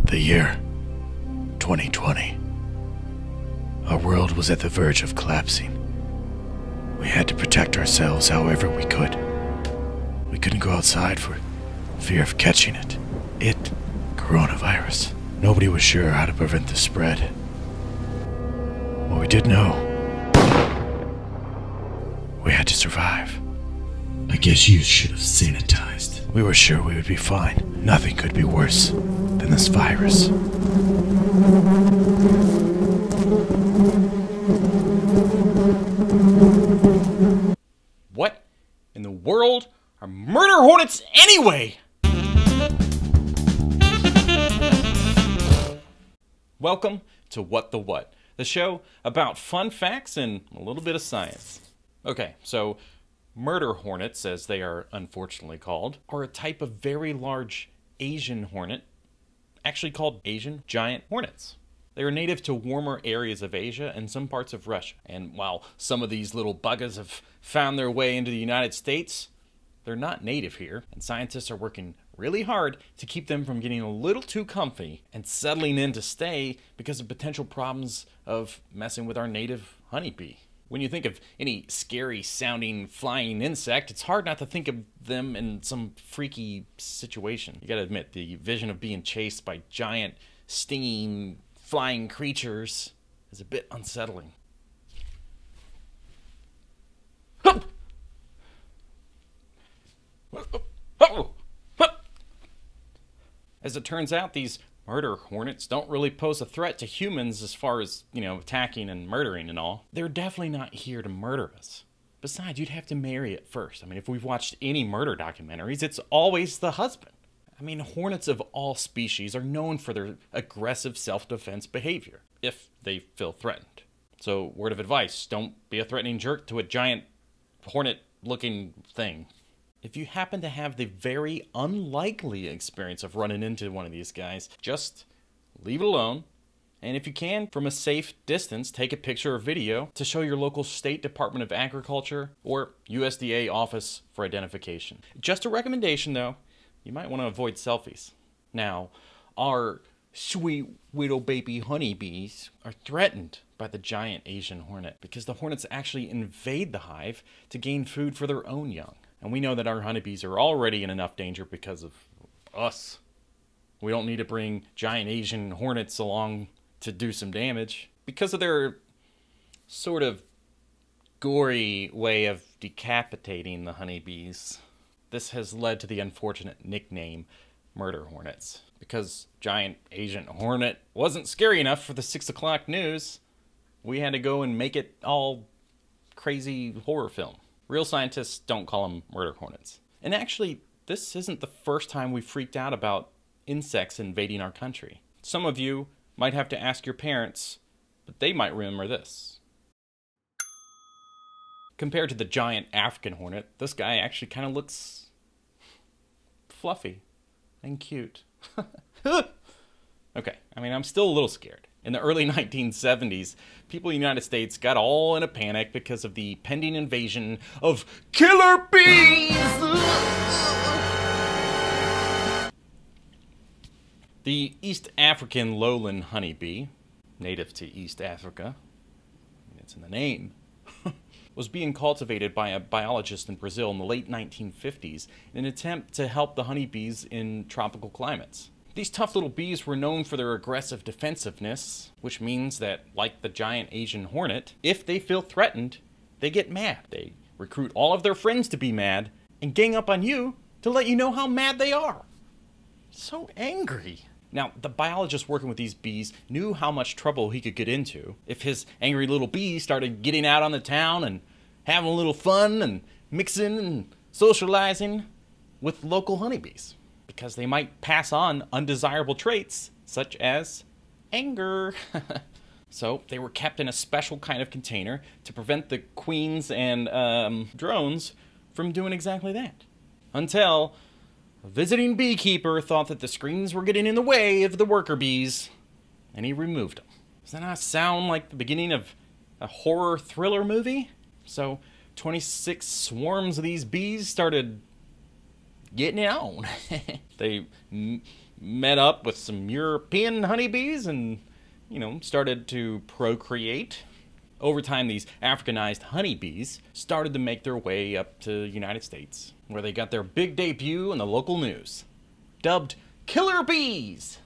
The year 2020. Our world was at the verge of collapsing. We had to protect ourselves however we could. We couldn't go outside for fear of catching it. Coronavirus. Nobody was sure how to prevent the spread. What we did know, we had to survive. I guess you should have sanitized. We were sure we would be fine. Nothing could be worse than this virus. What in the world are murder hornets anyway? Welcome to What the What, the show about fun facts and a little bit of science. Okay, so murder hornets, as they are unfortunately called, are a type of very large Asian hornet, actually called Asian Giant Hornets. They are native to warmer areas of Asia and some parts of Russia. And while some of these little buggers have found their way into the United States, they're not native here, and scientists are working really hard to keep them from getting a little too comfy and settling in to stay because of potential problems of messing with our native honeybee. When you think of any scary sounding flying insect, it's hard not to think of them in some freaky situation. You gotta admit, the vision of being chased by giant, stinging, flying creatures is a bit unsettling. As it turns out, these murder hornets don't really pose a threat to humans as far as, attacking and murdering and all. They're definitely not here to murder us. Besides, you'd have to marry it first. If we've watched any murder documentaries, it's always the husband. Hornets of all species are known for their aggressive self-defense behavior, if they feel threatened. So, word of advice, don't be a threatening jerk to a giant hornet-looking thing. If you happen to have the very unlikely experience of running into one of these guys, just leave it alone. And if you can, from a safe distance, take a picture or video to show your local State Department of Agriculture or USDA office for identification. Just a recommendation, though. You might want to avoid selfies. Now, our sweet little baby honeybees are threatened by the giant Asian hornet because the hornets actually invade the hive to gain food for their own young. And we know that our honeybees are already in enough danger because of us. We don't need to bring giant Asian hornets along to do some damage. Because of their sort of gory way of decapitating the honeybees, this has led to the unfortunate nickname Murder Hornets. Because giant Asian hornet wasn't scary enough for the 6 o'clock news, we had to go and make it all crazy horror film. Real scientists don't call them murder hornets. And actually, this isn't the first time we freaked out about insects invading our country. Some of you might have to ask your parents, but they might remember this. Compared to the giant African hornet, this guy actually kind of looks fluffy and cute. Okay, I'm still a little scared. In the early 1970s, people in the United States got all in a panic because of the pending invasion of killer bees! The East African lowland honeybee, native to East Africa, it's in the name, was being cultivated by a biologist in Brazil in the late 1950s in an attempt to help the honeybees in tropical climates. These tough little bees were known for their aggressive defensiveness, which means that, like the giant Asian hornet, if they feel threatened, they get mad. They recruit all of their friends to be mad and gang up on you to let you know how mad they are. So angry. Now, the biologist working with these bees knew how much trouble he could get into if his angry little bees started getting out on the town and having a little fun and mixing and socializing with local honeybees. Because they might pass on undesirable traits, such as anger. So they were kept in a special kind of container to prevent the queens and drones from doing exactly that. Until a visiting beekeeper thought that the screens were getting in the way of the worker bees, and he removed them. Does that not sound like the beginning of a horror thriller movie? So 26 swarms of these bees started getting it on. They met up with some European honeybees and, started to procreate. Over time, these Africanized honeybees started to make their way up to the United States, where they got their big debut in the local news, dubbed killer bees,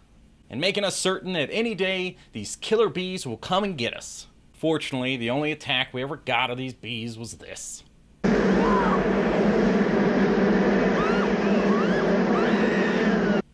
and making us certain that any day these killer bees will come and get us. Fortunately, the only attack we ever got of these bees was this.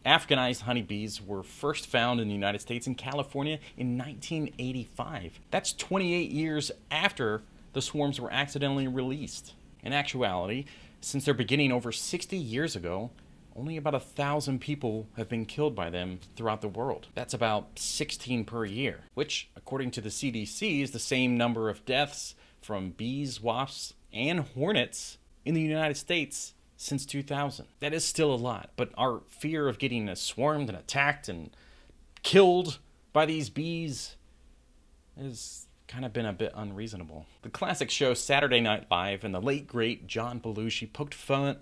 Africanized honeybees were first found in the United States and California in 1985. That's 28 years after the swarms were accidentally released. In actuality, since their beginning over 60 years ago, only about 1,000 people have been killed by them throughout the world. That's about 16 per year, which, according to the CDC, is the same number of deaths from bees, wasps, and hornets in the United States since 2000. That is still a lot, but our fear of getting swarmed and attacked and killed by these bees has kind of been a bit unreasonable. The classic show Saturday Night Live and the late great John Belushi poked fun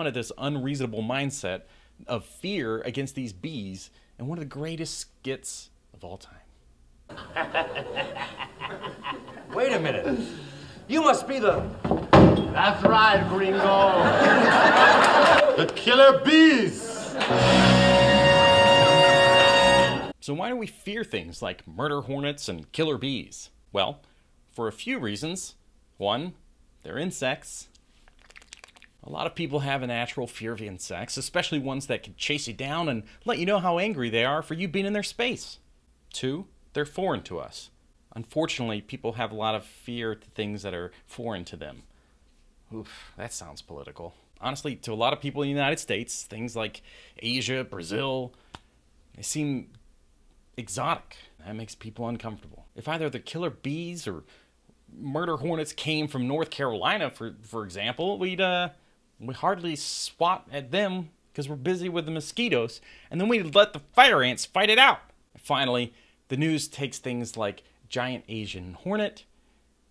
at this unreasonable mindset of fear against these bees in one of the greatest skits of all time. Wait a minute. You must be the... That's right, gringo. The killer bees. So why do we fear things like murder hornets and killer bees? Well, for a few reasons. One, they're insects. A lot of people have a natural fear of insects, especially ones that can chase you down and let you know how angry they are for you being in their space. Two, they're foreign to us. Unfortunately, people have a lot of fear to things that are foreign to them. Oof, that sounds political. Honestly, to a lot of people in the United States, things like Asia, Brazil, they seem exotic. That makes people uncomfortable. If either the killer bees or murder hornets came from North Carolina, for example, we'd hardly swat at them because we're busy with the mosquitoes, and then we'd let the fire ants fight it out. And finally, the news takes things like giant Asian hornet,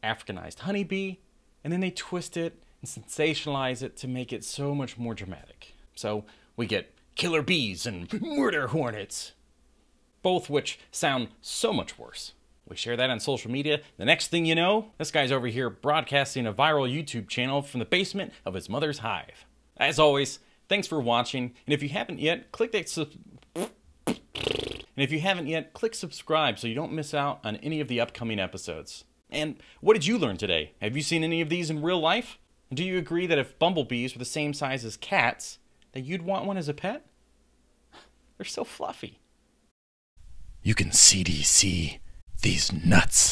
Africanized honeybee, and then they twist it and sensationalize it to make it so much more dramatic. So we get killer bees and murder hornets, both which sound so much worse. We share that on social media. The next thing you know, this guy's over here broadcasting a viral YouTube channel from the basement of his mother's hive. As always, thanks for watching, and if you haven't yet, click subscribe so you don't miss out on any of the upcoming episodes. And what did you learn today? Have you seen any of these in real life? And do you agree that if bumblebees were the same size as cats, that you'd want one as a pet? They're so fluffy. You can CDC these nuts.